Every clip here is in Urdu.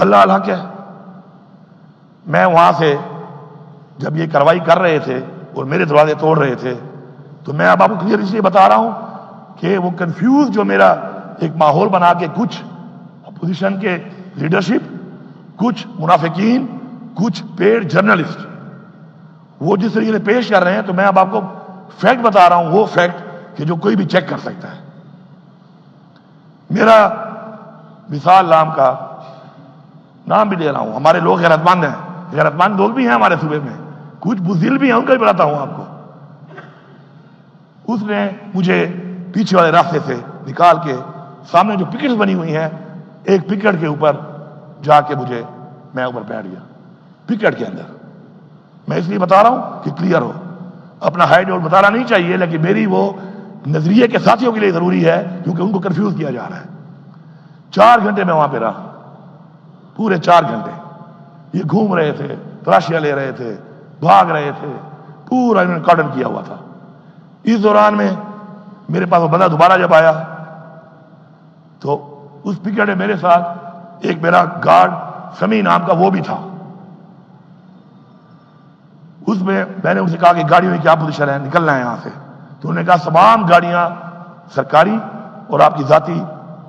اللہ اللہ کیا ہے. میں وہاں سے جب یہ کارروائی کر رہے تھے اور میرے دروازے توڑ رہے تھے تو میں اب آپ کو کلیئر اس لیے بتا رہا ہوں کہ وہ کنفیوز جو میرا ایک ماحول بنا کے کچھ اپوزیشن کے لیڈرشپ، کچھ منافقین، کچھ پیڈ جرنلسٹ وہ جس طریقے سے پیش کر رہے ہیں، تو میں اب آپ کو فیکٹ بتا رہا ہوں، وہ فیکٹ کہ جو کوئی بھی چیک کر سکتا ہے. میرا وصال نام کا نام بھی دے رہا ہوں، ہمارے لوگ غیرت مند ہیں، غیرت مند لوگ بھی ہیں ہمارے صوبے میں، کچھ بزدل بھی ہیں، ان کا بھی بتاتا ہوں آپ کو. اس نے مجھے پیچھے والے راستے سے نکال کے سامنے جو پکٹس بنی ہوئی ہیں، ایک پکٹ کے اوپر جا کے میں اوپر بیٹھ گیا پکٹ کے اندر. میں اس لیے بتا رہا ہوں کہ کلیئر ہو، اپنا ہائیڈ آؤٹ بتانا نہیں چاہیے، لیکن میری وہ نظریے کے ساتھیوں کے لیے ضروری ہے کیونکہ ان کو کنفیوز کیا جا رہا ہے. 4 گھنٹے میں وہاں پہ رہا، پورے 4 گھنٹے. یہ گھوم رہے تھے، تلاشیاں لے رہے تھے، بھاگ رہے تھے، پورا انہوں نے کارڈن کیا ہوا تھا. اس دوران میں میرے پاس وہ بندہ دوبارہ جب آیا تو اس پکٹ میں میرے ساتھ ایک میرا گارڈ سمی نام کا وہ بھی تھا. اس میں نے ان سے کہا کہ گاڑیوں میں کیا پوزیشن ہے، نکلنا ہے یہاں سے. تو انہوں نے کہا تمام گاڑیاں سرکاری اور آپ کی ذاتی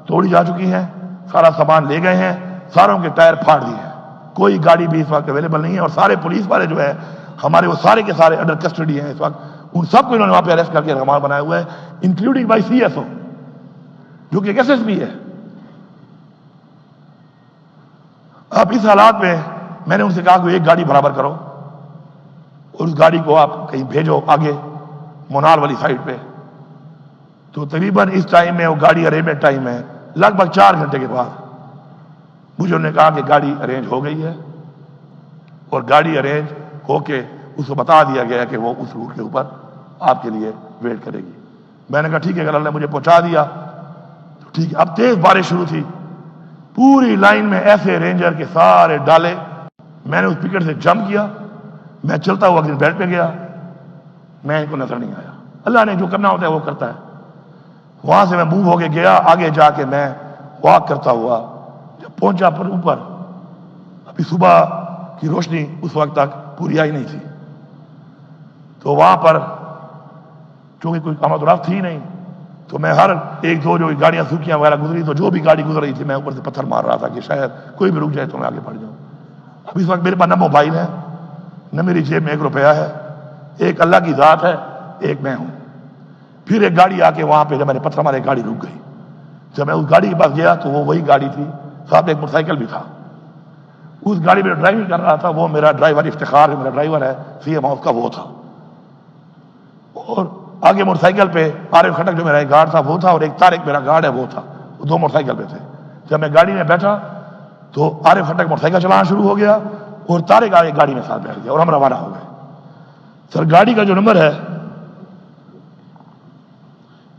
توڑی جا چکی ہیں، سارا سامان لے گئے ہیں، ساروں کے ٹائر پھاڑ دیے ہیں، کوئی گاڑی بھی اس وقت اویلیبل نہیں ہے. اور سارے پولیس والے جو ہے ہمارے، وہ سارے کے سارے انڈر کسٹڈی ہیں اس وقت. ان سب کو انہوں نے وہاں پہ اریسٹ کر کے رہنما بنایا ہوا ہے، including by C S O جو کہ ایک ایس ایس پی ہے. اب اس حالات میں نے ان سے کہا کہ ایک گاڑی برابر کرو اور اس گاڑی کو آپ کہیں بھیجو آگے مونال والی سائڈ پہ. تو تقریباً اس ٹائم میں وہ گاڑی ارینجمنٹ ٹائم ہے، لگ بھگ 4 گھنٹے کے بعد مجھے انہوں نے کہا کہ گاڑی ارینج ہو گئی ہے اور گاڑی ارینج ہو کے اس کو بتا دیا گیا کہ وہ اس روٹ کے اوپر آپ کے لیے ویٹ کرے گی. میں نے کہا ٹھیک ہے، اگر اللہ نے مجھے پہنچا دیا تو ٹھیک ہے. اب تیز بارش شروع تھی، پوری لائن میں ایسے رینجر کے سارے ڈالے. میں نے اس پکٹ سے جمپ کیا، میں چلتا ہوا گرین بیلٹ پہ گیا، میں ان کو نظر نہیں آیا. اللہ نے جو کرنا ہوتا ہے وہ کرتا ہے. وہاں سے میں موو ہو کے گیا، آگے جا کے میں واک کرتا ہوا جب پہنچا پر اوپر. ابھی صبح کی روشنی اس وقت تک پوری آئی نہیں تھی، تو وہاں پر چونکہ کوئی آمد و رفت تھی نہیں، تو میں ہر ایک دو جو گاڑیاں سوکھیاں وغیرہ گزری تو جو بھی گاڑی گزر رہی تھی میں اوپر سے پتھر مار رہا تھا کہ شاید کوئی بھی رک جائے تو میں آگے بڑھ جاؤں. اب اس وقت میرے پاس نہ موبائل ہے، نہ میری جیب میں 1 روپیہ ہے، ایک اللہ کی ذات ہے، ایک میں ہوں. پھر ایک گاڑی آ کے وہاں پہ جب میں نے پتھر مارے گاڑی رک گئی. جب میں اس گاڑی کے پاس گیا تو وہ وہی گاڑی تھی، ساتھ ایک موٹر سائیکل بھی تھا. اس گاڑی میں ڈرائیونگ کر رہا تھا وہ میرا ڈرائیور افتخار، جو میرا ڈرائیور ہے سی ایم ہاؤس کا، وہ تھا. اور آگے موٹر سائیکل پہ عارف کھٹک جو میرا ایک گارڈ تھا وہ تھا، اور ایک طارق میرا گارڈ ہے وہ تھا. وہ 2 موٹر سائیکل پہ تھے. جب میں گاڑی میں بیٹھا تو عارف کھٹک موٹر سائیکل چلانا شروع ہو گیا اور طارق آگے گاڑی میں ساتھ بیٹھ گیا اور ہم روانہ ہو گئے. سر گاڑی کا جو نمبر ہے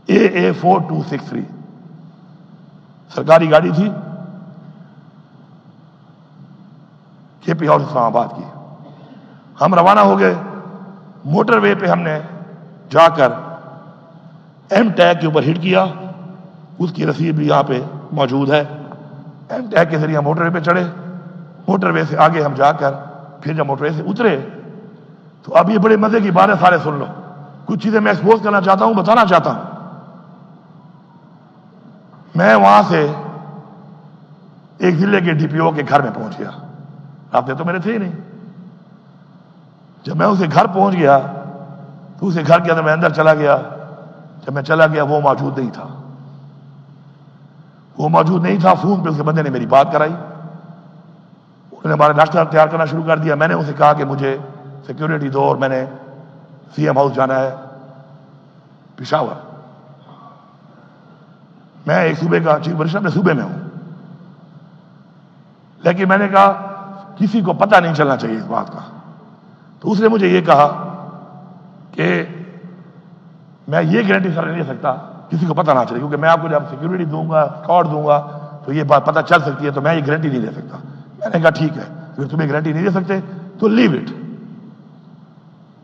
AA4263 سرکاری گاڑی تھی، کے پی ہاؤس اسلام آباد کی. ہم روانہ ہو گئے. موٹر وے پہ ہم نے جا کر ایم ٹیگ کے اوپر ہٹ کیا، اس کی رسید بھی یہاں پہ موجود ہے. ایم ٹیگ کے ذریعے ہم موٹر وے پہ چڑھے. موٹر وے سے آگے ہم جا کر پھر جب موٹر وے سے اترے تو اب یہ بڑے مزے کی بات ہے، سارے سن لو. کچھ چیزیں میں ایکسپوز کرنا چاہتا ہوں، بتانا چاہتا ہوں. میں وہاں سے ایک ضلع کے ڈی پی او کے گھر میں پہنچ گیا. رابطے تو میرے تھے ہی نہیں. جب میں اسے گھر پہنچ گیا تو اسے گھر کے اندر میں اندر چلا گیا. جب میں چلا گیا وہ موجود نہیں تھا. وہ موجود نہیں تھا. فون پہ اس کے بندے نے میری بات کرائی. انہوں نے ہمارا ناشتہ تیار کرنا شروع کر دیا. میں نے اسے کہا کہ مجھے سیکیورٹی دو اور میں نے سی ایم ہاؤس جانا ہے پشاور. میں ایک صوبے کا چیف منسٹر اپنے صوبے میں ہوں، لیکن میں نے کہا کسی کو پتہ نہیں چلنا چاہیے اس بات کا. تو اس نے مجھے یہ کہا کہ میں یہ گارنٹی سر نہیں دے سکتا کسی کو پتہ نہ چلے، کیونکہ میں آپ کو جب سیکیورٹی دوں گا، اسکارٹ دوں گا تو یہ بات پتہ چل سکتی ہے، تو میں یہ گارنٹی نہیں دے سکتا. میں نے کہا ٹھیک ہے، اگر تمہیں گارنٹی نہیں دے سکتے تو لیو اٹ،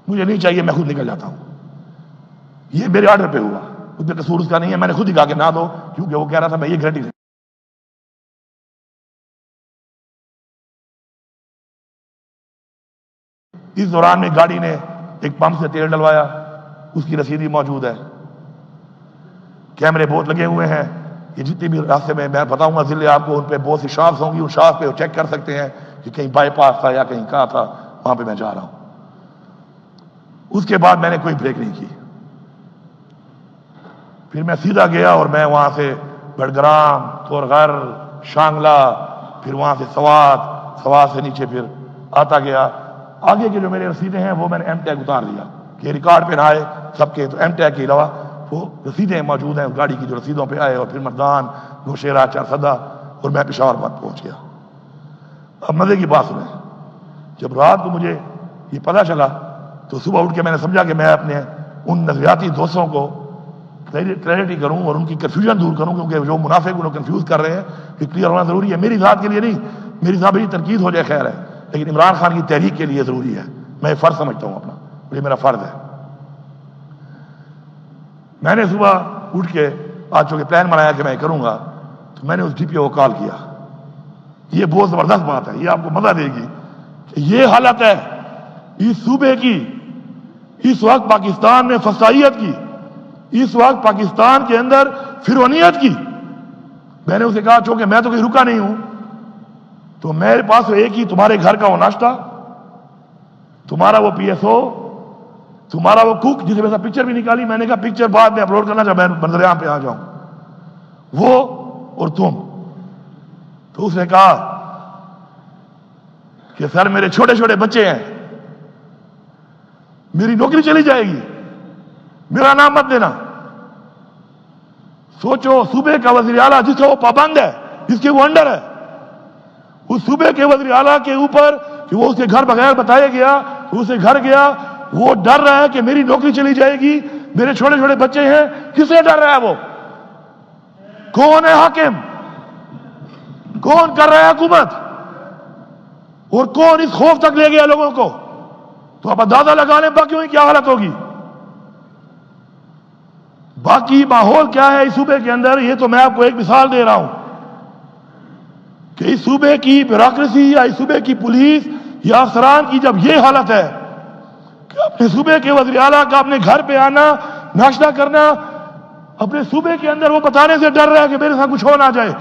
مجھے نہیں چاہیے، میں خود نکل جاتا ہوں. یہ میرے آرڈر پہ ہوا، اس پہ قصور اس کا نہیں ہے. میں نے خود ہی کہا کہ نہ دو، کیونکہ وہ کہہ رہا تھا میں یہ گارنٹی اس دوران میں گاڑی نے ایک پمپ سے تیل ڈلوایا، اس کی رسید بھی موجود ہے، کیمرے بہت لگے ہوئے ہیں، یہ جتنی بھی راستے میں بتاؤں گا ضلع آپ کو، ان پہ بہت سی شاپس ہوں گی، ان شاپ پہ چیک کر سکتے ہیں کہ کہیں بائی پاس تھا یا کہیں کہاں تھا، وہاں پہ میں جا رہا ہوں۔ اس کے بعد میں نے کوئی بریک نہیں کی، پھر میں سیدھا گیا اور میں وہاں سے بڑگرام، تورغر، شانگلہ، پھر وہاں سے سوات سے نیچے پھر آتا گیا۔ آگے کے جو میرے رسیدیں ہیں وہ میں نے ایم ٹیگ اتار دیا کہ ریکارڈ پہ نہ آئے سب کے، تو ایم ٹیگ کے علاوہ وہ رسیدیں موجود ہیں اس گاڑی کی جو رسیدوں پہ آئے، اور پھر مردان، نوشیرہ، چارسدہ، اور میں پشاور بعد پہنچ گیا۔ اب مزے کی بات سنیں، جب رات کو مجھے یہ پتہ چلا تو صبح اٹھ کے میں نے سمجھا کہ میں اپنے ان نظریاتی دوستوں کو کلیئرٹی کروں اور ان کی کنفیوژن دور کروں، کیونکہ جو منافق انہوں کنفیوز کر رہے ہیں یہ کلیئر ہونا ضروری ہے، میری ذات کے لیے نہیں، میری ذات میری تنقید ہو جائے خیر ہے، لیکن عمران خان کی تحریک کے لیے ضروری ہے، میں یہ فرض سمجھتا ہوں اپنا، یہ میرا فرض ہے۔ میں نے صبح اٹھ کے آج چونکہ پلان بنایا کہ میں کروں گا، تو میں نے اس ڈی پی او کو کال کیا۔ یہ بہت زبردست بات ہے، یہ آپ کو مزہ دے گی کہ یہ حالت ہے اس صوبے کی، اس وقت پاکستان میں فسائیت کی، اس وقت پاکستان کے اندر فرعونیت کی۔ میں نے اسے کہا چونکہ میں تو کہیں رکا نہیں ہوں، تو میرے پاس ایک ہی تمہارے گھر کا وہ ناشتہ، تمہارا وہ پی ایس او، تمہارا وہ کوک، جسے ویسا پکچر بھی نکالی، میں نے کہا پکچر بعد میں اپلوڈ کرنا جب میں منظر عام پہ آ جاؤں، وہ اور تم۔ تو اس نے کہا کہ سر میرے چھوٹے چھوٹے بچے ہیں، میری نوکری چلی جائے گی، میرا نام مت دینا۔ سوچو صوبے کا وزیر اعلیٰ جس کا وہ پابند ہے، جس کے وہ انڈر ہے، اس صوبے کے وزیر اعلیٰ کے اوپر کہ وہ اس کے گھر بغیر بتایا گیا، تو اسے گھر گیا، وہ ڈر رہا ہے کہ میری نوکری چلی جائے گی، میرے چھوٹے چھوٹے بچے ہیں، کس سے ڈر رہا ہے وہ؟ کون ہے حاکم؟ کون کر رہا ہے حکومت؟ اور کون اس خوف تک لے گیا لوگوں کو؟ تو آپ اندازہ لگا لیں باقیوں کی کیا حالت ہوگی، باقی ماحول کیا ہے اس صوبے کے اندر۔ یہ تو میں آپ کو ایک مثال دے رہا ہوں کہ اس صوبے کی بیوروکریسی یا اس صوبے کی پولیس یا افسران کی جب یہ حالت ہے کہ اپنے صوبے کے وزیر اعلیٰ کا اپنے گھر پہ آنا، ناشتہ کرنا، اپنے صوبے کے اندر وہ بتانے سے ڈر رہا ہے کہ میرے ساتھ کچھ ہو نہ جائے۔